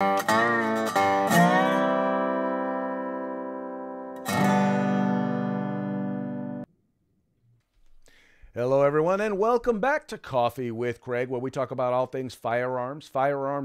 Hello, everyone, and welcome back to Coffee with Craig, where we talk about all things firearms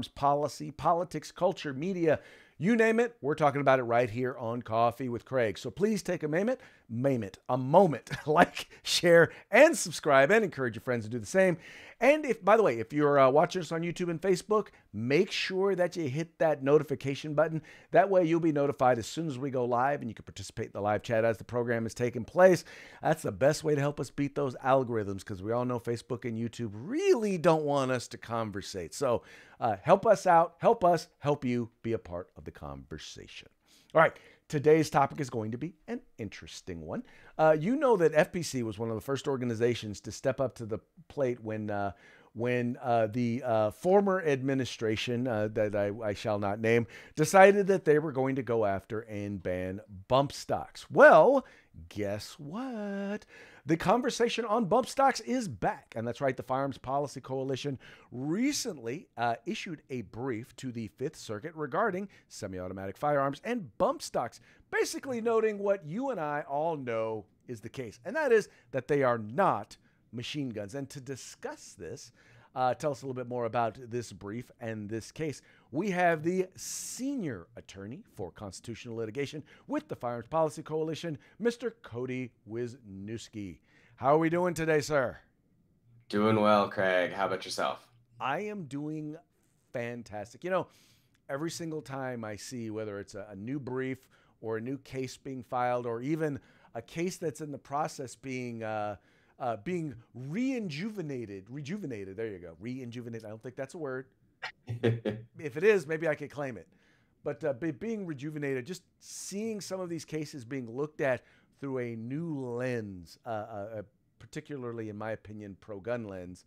policy, politics, culture, media, you name it. We're talking about it right here on Coffee with Craig. So please take a moment, like, share, and subscribe, and encourage your friends to do the same. And if, by the way, if you're watching us on YouTube and Facebook, make sure that you hit that notification button. That way you'll be notified as soon as we go live, and you can participate in the live chat as the program is taking place. That's the best way to help us beat those algorithms, because we all know Facebook and YouTube really don't want us to conversate. So help us out, help you be a part of the conversation. All right, today's topic is going to be an interesting one. You know that FPC was one of the first organizations to step up to the plate when the former administration that I shall not name decided that they were going to go after and ban bump stocks. Well, guess what? The conversation on bump stocks is back. And that's right, the Firearms Policy Coalition recently issued a brief to the Fifth Circuit regarding semi-automatic firearms and bump stocks, basically noting what you and I all know is the case, and that is that they are not machine guns. And to discuss this, tell us a little bit more about this brief and this case, we have the senior attorney for constitutional litigation with the Firearms Policy Coalition, Mr. Cody Wisniewski. How are we doing today, sir? Doing well, Craig. How about yourself? I am doing fantastic. You know, every single time I see whether it's a new brief or a new case being filed, or even a case that's in the process being rejuvenated. There you go. Rejuvenated. I don't think that's a word. If it is, maybe I could claim it. But being rejuvenated, just seeing some of these cases being looked at through a new lens, particularly, in my opinion, pro-gun lens,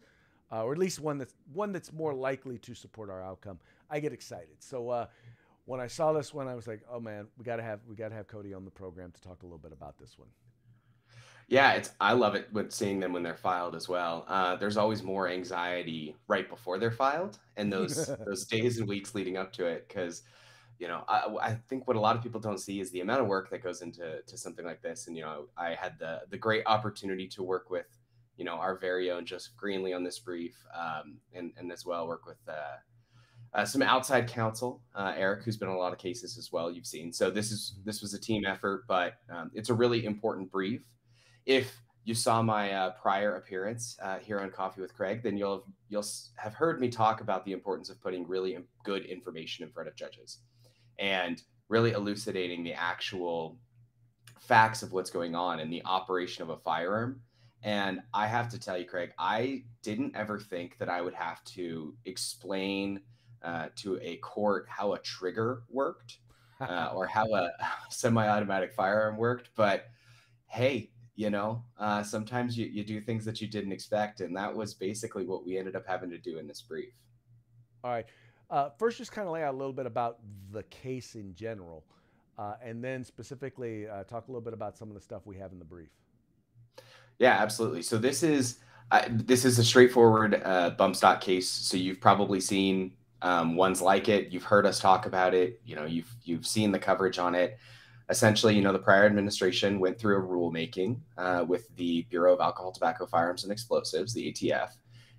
or at least one that's more likely to support our outcome, I get excited. So when I saw this one, I was like, oh man, we gotta have Cody on the program to talk a little bit about this one. Yeah, I love it with seeing them when they're filed as well. There's always more anxiety right before they're filed, and those days and weeks leading up to it, because I think what a lot of people don't see is the amount of work that goes into something like this. And I had the great opportunity to work with our very own Joseph Greenlee on this brief, and as well work with some outside counsel, Eric, who's been in a lot of cases as well. You've seen. So this was a team effort, but it's a really important brief. If you saw my prior appearance here on Coffee with Craig, then you'll have heard me talk about the importance of putting really good information in front of judges and really elucidating the actual facts of what's going on in the operation of a firearm. And I have to tell you, Craig, I didn't ever think that I would have to explain to a court how a trigger worked or how a semi-automatic firearm worked. But hey, sometimes you do things that you didn't expect. And that was basically what we ended up having to do in this brief. All right. First, just kind of lay out a little bit about the case in general, and then specifically talk a little bit about some of the stuff we have in the brief. Yeah, absolutely. So this is a straightforward bump stock case. So you've probably seen ones like it. You've heard us talk about it. You've seen the coverage on it. Essentially, the prior administration went through a rulemaking with the Bureau of Alcohol, Tobacco, Firearms, and Explosives, the ATF,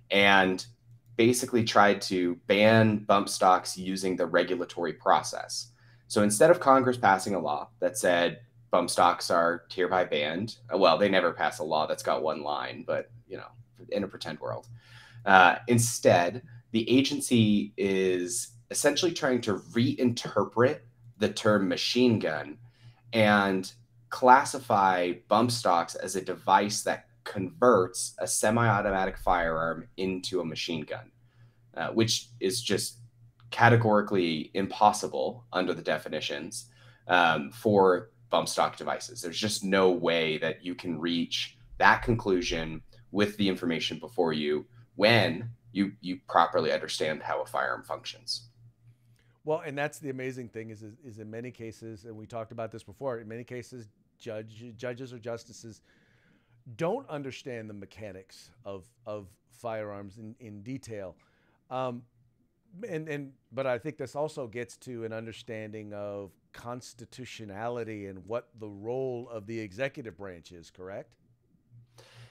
and basically tried to ban bump stocks using the regulatory process. So instead of Congress passing a law that said bump stocks are hereby banned, well, they never pass a law that's got one line, but in a pretend world. Instead, the agency is essentially trying to reinterpret the term machine gun and classify bump stocks as a device that converts a semi-automatic firearm into a machine gun, which is just categorically impossible under the definitions for bump stock devices. There's just no way that you can reach that conclusion with the information before you when you properly understand how a firearm functions. Well, and that's the amazing thing is in many cases, and we talked about this before, in many cases, judges or justices don't understand the mechanics of firearms in detail. But I think this also gets to an understanding of constitutionality and what the role of the executive branch is, correct?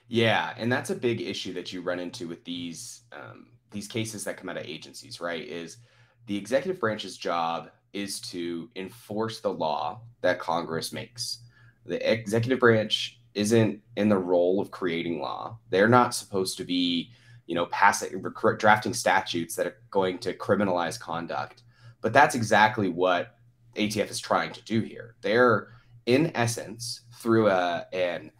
Yeah, and that's a big issue that you run into with these cases that come out of agencies, right? Is the executive branch's job is to enforce the law that Congress makes. The executive branch isn't in the role of creating law. They're not supposed to be, passing drafting statutes that are going to criminalize conduct. But that's exactly what ATF is trying to do here. They're, in essence, through an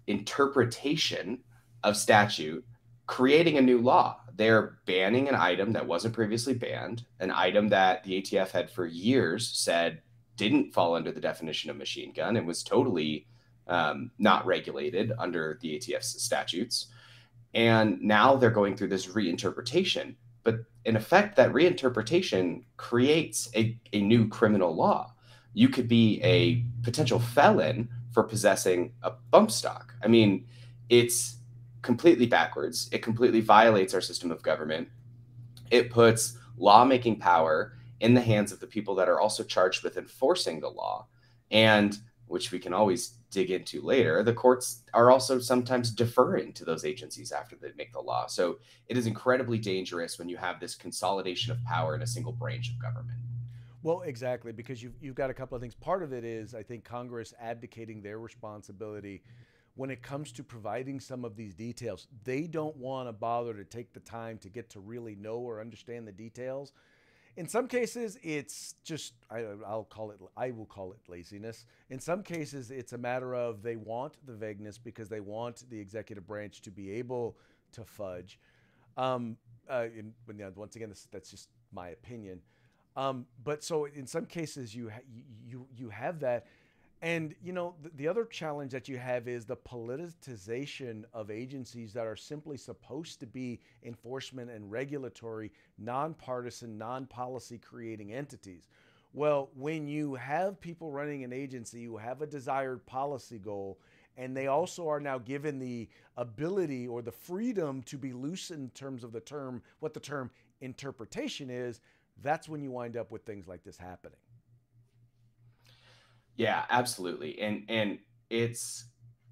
interpretation of statute, creating a new law. They're banning an item that wasn't previously banned, an item that the ATF had for years said didn't fall under the definition of machine gun and was totally not regulated under the ATF's statutes. And now they're going through this reinterpretation. But in effect, that reinterpretation creates a new criminal law. You could be a potential felon for possessing a bump stock. I mean, it's completely backwards. It completely violates our system of government. It puts lawmaking power in the hands of the people that are also charged with enforcing the law. And which we can always dig into later, the courts are also sometimes deferring to those agencies after they make the law. So it is incredibly dangerous when you have this consolidation of power in a single branch of government. Well, exactly, because you've got a couple of things. Part of it is, I think, Congress abdicating their responsibility when it comes to providing some of these details. They don't want to bother to take the time to get to really know or understand the details. In some cases, it's just I will call it laziness. In some cases, it's a matter of they want the vagueness because they want the executive branch to be able to fudge. Once again, that's just my opinion. But so in some cases, you have that, and the other challenge that you have is the politicization of agencies that are simply supposed to be enforcement and regulatory, nonpartisan, non-policy creating entities. Well, when you have people running an agency who have a desired policy goal, and they also are now given the ability or the freedom to be loose in terms of what the term interpretation is, that's when you wind up with things like this happening. Yeah, absolutely. And it's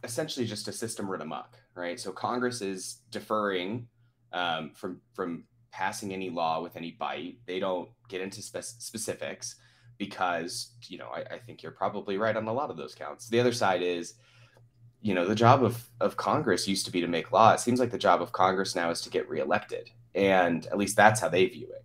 essentially just a system run amok, right? So Congress is deferring from passing any law with any bite. They don't get into specifics because, I think you're probably right on a lot of those counts. The other side is, the job of Congress used to be to make law. It seems like the job of Congress now is to get reelected. And at least that's how they view it.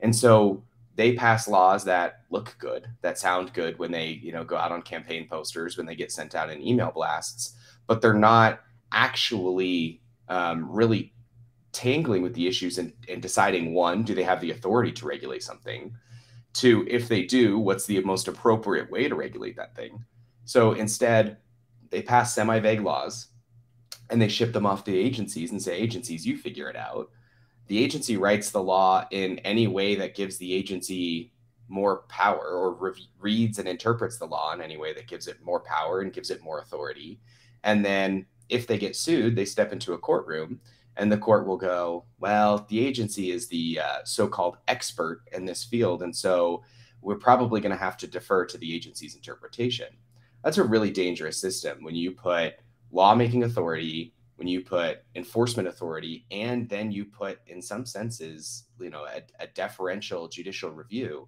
And so they pass laws that look good, that sound good when they, go out on campaign posters, when they get sent out in email blasts, but they're not actually really tangling with the issues and deciding, one, do they have the authority to regulate something? Two, if they do, what's the most appropriate way to regulate that thing? So instead, they pass semi-vague laws and they ship them off to agencies and say, agencies, you figure it out. The agency writes the law in any way that gives the agency more power, or reads and interprets the law in any way that gives it more power and gives it more authority. And then if they get sued, they step into a courtroom and the court will go, well, the agency is the so-called expert in this field. And so we're probably going to have to defer to the agency's interpretation. That's a really dangerous system when you put lawmaking authority, when you put enforcement authority, and then you put, in some senses, a deferential judicial review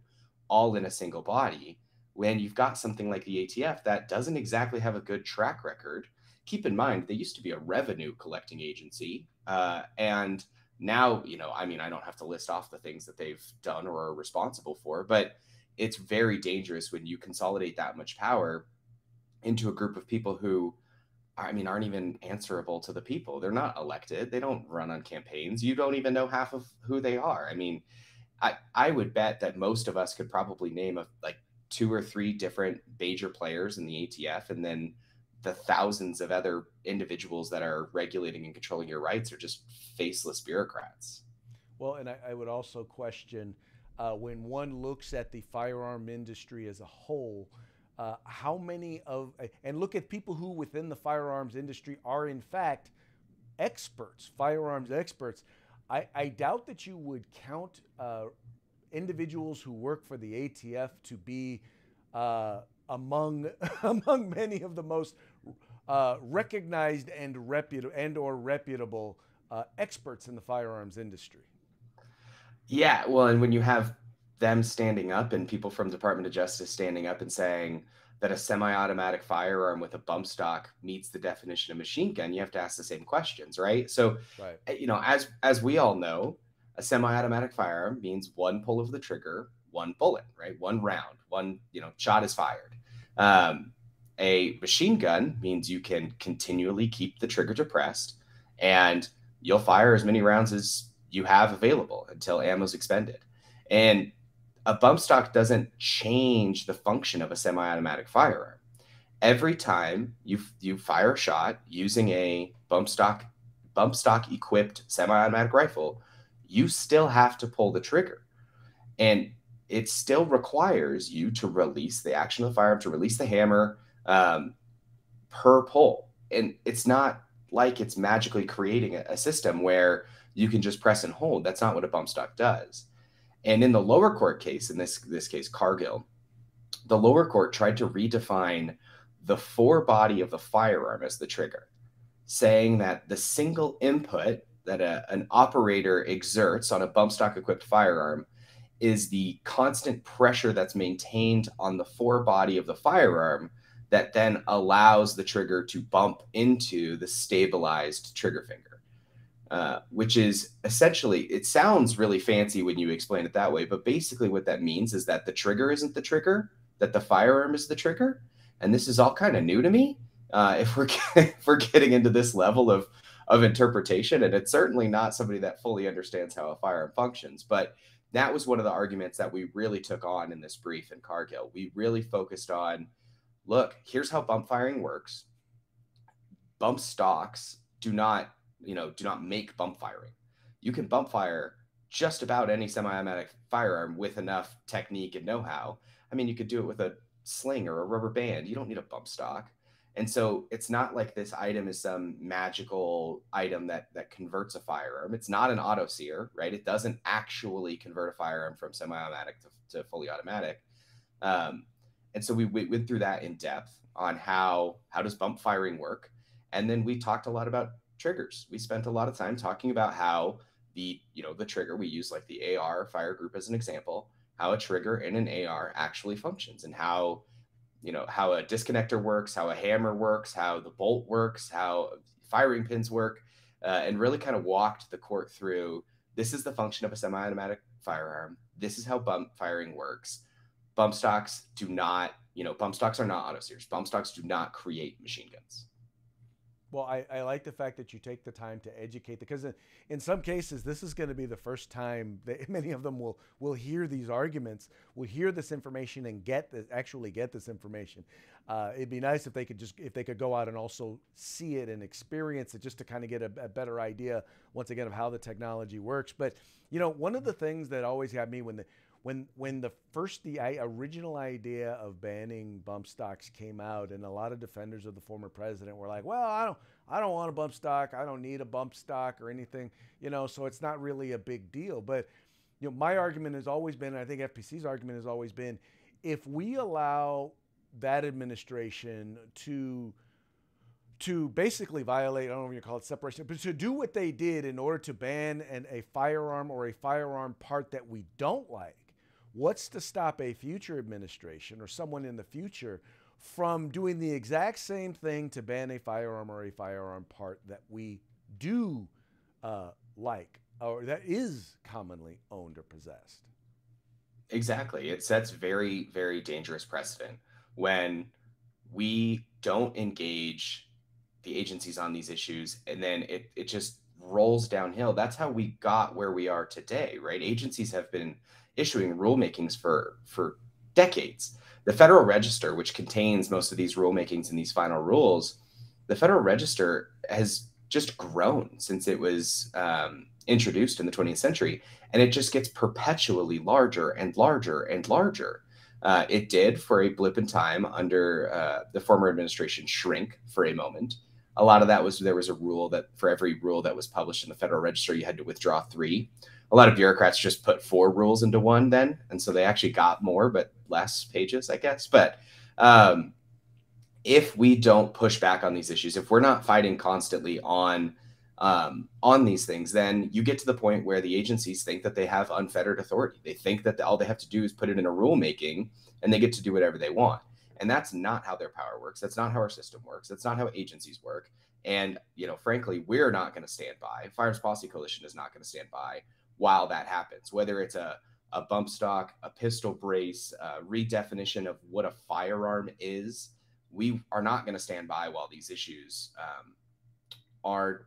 all in a single body, when you've got something like the ATF that doesn't exactly have a good track record. Keep in mind, they used to be a revenue collecting agency. And now, I don't have to list off the things that they've done or are responsible for, but it's very dangerous when you consolidate that much power into a group of people who, aren't even answerable to the people. They're not elected. They don't run on campaigns. You don't even know half of who they are. I would bet that most of us could probably name like 2 or 3 different major players in the ATF, and then the thousands of other individuals that are regulating and controlling your rights are just faceless bureaucrats. Well, and I would also question when one looks at the firearm industry as a whole, how many and look at people who within the firearms industry are in fact experts, firearms experts. I doubt that you would count individuals who work for the ATF to be among among many of the most recognized and reputable experts in the firearms industry. Yeah, well, and when you have them standing up and people from Department of Justice standing up and saying that a semi-automatic firearm with a bump stock meets the definition of machine gun, you have to ask the same questions, right? So, Right. as we all know, a semi-automatic firearm means one pull of the trigger, one bullet, right? One round, one shot is fired. Um, a machine gun means you can continually keep the trigger depressed, and you'll fire as many rounds as you have available until ammo's expended. And a bump stock doesn't change the function of a semi-automatic firearm. Every time you fire a shot using a bump stock equipped semi-automatic rifle, you still have to pull the trigger. And it still requires you to release the action of the firearm, to release the hammer per pull. And it's not like it's magically creating a system where you can just press and hold. That's not what a bump stock does. And in the lower court case, in this case, Cargill, the lower court tried to redefine the forebody of the firearm as the trigger, saying that the single input that an operator exerts on a bump stock equipped firearm is the constant pressure that's maintained on the forebody of the firearm that then allows the trigger to bump into the stabilized trigger finger, which is essentially, it sounds really fancy when you explain it that way, but basically what that means is that the trigger isn't the trigger, that the firearm is the trigger. And this is all kind of new to me. If we're getting into this level of interpretation, and it's certainly not somebody that fully understands how a firearm functions, but that was one of the arguments that we really took on in this brief in Cargill. We really focused on, look, here's how bump firing works. Bump stocks do not make bump firing. You can bump fire just about any semi-automatic firearm with enough technique and know-how. I mean, you could do it with a sling or a rubber band. You don't need a bump stock. And so it's not like this item is some magical item that converts a firearm. It's not an auto sear, right? It doesn't actually convert a firearm from semi-automatic to fully automatic. And so we went through that in depth on how does bump firing work. And then we talked a lot about triggers. We spent a lot of time talking about how the trigger, we use like the AR fire group as an example, how a trigger in an AR actually functions, and how a disconnector works, how a hammer works, how the bolt works, how firing pins work, and really kind of walked the court through, this is the function of a semi-automatic firearm. This is how bump firing works. Bump stocks are not auto sears. Bump stocks do not create machine guns. Well, I like the fact that you take the time to educate, because in some cases, this is going to be the first time that many of them will hear these arguments, will hear this information and actually get this information. It'd be nice if they could go out and also see it and experience it, just to kind of get a better idea, once again, of how the technology works. But, one of the things that always got me when the original idea of banning bump stocks came out, and a lot of defenders of the former president were like, well, I don't want a bump stock. I don't need a bump stock or anything, so it's not really a big deal. But, my argument has always been, and I think FPC's argument has always been, if we allow that administration to basically violate, I don't know if you call it separation, but to do what they did in order to ban a firearm or a firearm part that we don't like, what's to stop a future administration or someone in the future from doing the exact same thing to ban a firearm or a firearm part that we do like, or that is commonly owned or possessed? Exactly. It sets very, very dangerous precedent when we don't engage the agencies on these issues, and then it just rolls downhill. That's how we got where we are today, right? Agencies have been issuing rulemakings for decades. The Federal Register, which contains most of these rulemakings and these final rules, the Federal Register has just grown since it was introduced in the 20th century, and it just gets perpetually larger and larger and larger. It did for a blip in time under the former administration shrink for a moment. A lot of that was there was a rule that for every rule that was published in the Federal Register, you had to withdraw 3. A lot of bureaucrats just put 4 rules into one then. And so they actually got more, but less pages, I guess. But if we don't push back on these issues, if we're not fighting constantly on these things, then you get to the point where the agencies think that they have unfettered authority. They think that all they have to do is put it in a rulemaking and they get to do whatever they want. And that's not how their power works. That's not how our system works. That's not how agencies work. And, frankly, we're not going to stand by. Firearms Policy Coalition is not going to stand by while that happens, whether it's a bump stock, a pistol brace, redefinition of what a firearm is. We are not going to stand by while these issues are,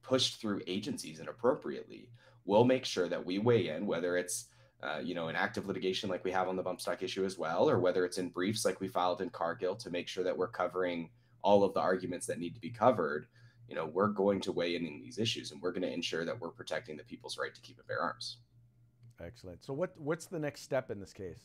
pushed through agencies inappropriately. We'll make sure that we weigh in, whether it's, an active litigation like we have on the bump stock issue as well, or whether it's in briefs like we filed in Cargill to make sure that we're covering all of the arguments that need to be covered. We're going to weigh in these issues, and we're going to ensure that we're protecting the people's right to keep and bear arms. Excellent. So what's the next step in this case?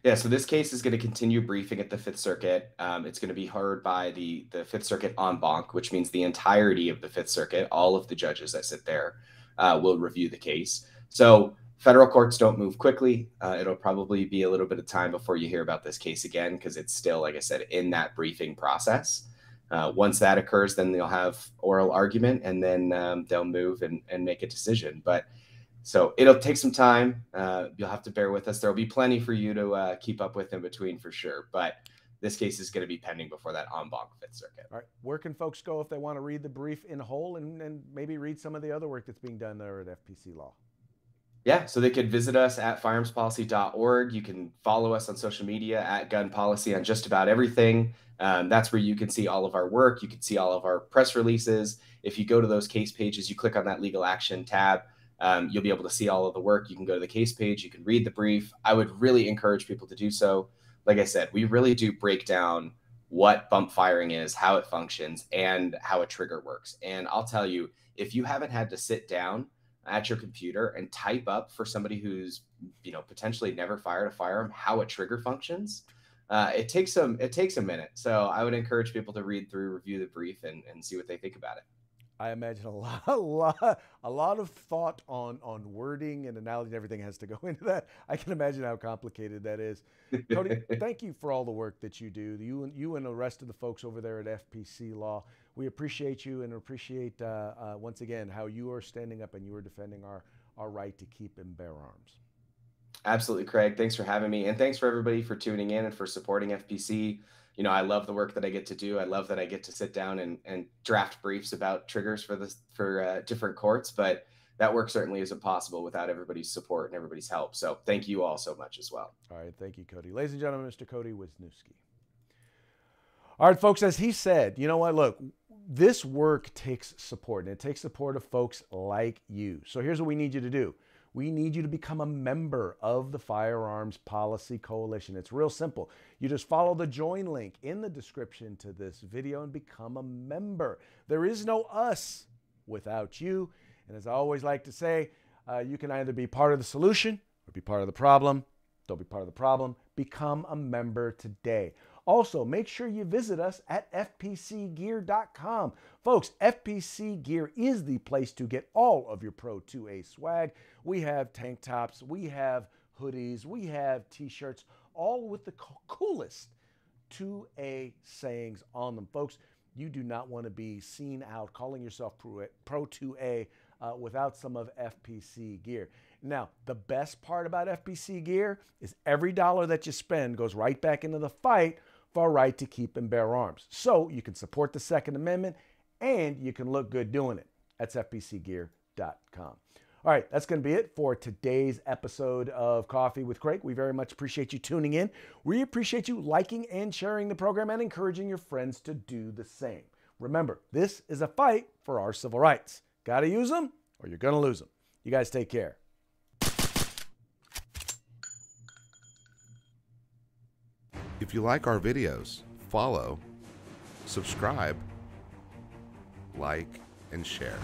Yeah, so this case is going to continue briefing at the Fifth Circuit. It's going to be heard by the Fifth Circuit en banc, which means the entirety of the Fifth Circuit, all of the judges that sit there, will review the case. So federal courts don't move quickly. It'll probably be a little bit of time before you hear about this case again, because it's still, like I said, in that briefing process. Once that occurs, then they'll have oral argument, and then they'll move and make a decision. But so it'll take some time. You'll have to bear with us. There'll be plenty for you to keep up with in between for sure. But this case is going to be pending before that en banc Fifth Circuit. All right. Where can folks go if they want to read the brief in whole and maybe read some of the other work that's being done there at FPC Law? Yeah, so they could visit us at firearmspolicy.org. You can follow us on social media at Gun Policy on just about everything. That's where you can see all of our work. You can see all of our press releases. If you go to those case pages, you click on that legal action tab. You'll be able to see all of the work. You can go to the case page. You can read the brief. I would really encourage people to do so. Like I said, we really do break down what bump firing is, how it functions, and how a trigger works. And I'll tell you, if you haven't had to sit down at your computer and type up for somebody who's, potentially never fired a firearm, how a trigger functions, it takes a minute. So I would encourage people to read through, review the brief, and see what they think about it. I imagine a lot of thought on wording and analogy and everything has to go into that. I can imagine how complicated that is. Cody, thank you for all the work that you do. You and the rest of the folks over there at FPC Law. We appreciate you and appreciate once again how you are standing up and you are defending our right to keep and bear arms. Absolutely, Craig. Thanks for having me, and thanks for everybody for tuning in and for supporting FPC. I love the work that I get to do. I love that I get to sit down and draft briefs about triggers for different courts, but that work certainly isn't possible without everybody's support and everybody's help. So thank you all so much as well. All right. Thank you, Cody. Ladies and gentlemen, Mr. Cody Wisniewski. All right, folks, as he said, you know what? Look, this work takes support, and it takes support of folks like you. So here's what we need you to do. We need you to become a member of the Firearms Policy Coalition. It's real simple. You just follow the join link in the description to this video and become a member. There is no us without you. And as I always like to say, you can either be part of the solution or be part of the problem. Don't be part of the problem. Become a member today. Also, make sure you visit us at fpcgear.com. Folks, FPC Gear is the place to get all of your Pro 2A swag. We have tank tops, we have hoodies, we have t-shirts, all with the coolest 2A sayings on them. Folks, you do not want to be seen out calling yourself Pro 2A without some of FPC Gear. Now, the best part about FPC Gear is every dollar that you spend goes right back into the fight for our right to keep and bear arms. So you can support the Second Amendment and you can look good doing it. That's fpcgear.com. All right, that's going to be it for today's episode of Coffee with Craig. We very much appreciate you tuning in. We appreciate you liking and sharing the program and encouraging your friends to do the same. Remember, this is a fight for our civil rights. Got to use them or you're going to lose them. You guys take care. If you like our videos, follow, subscribe, like, and share.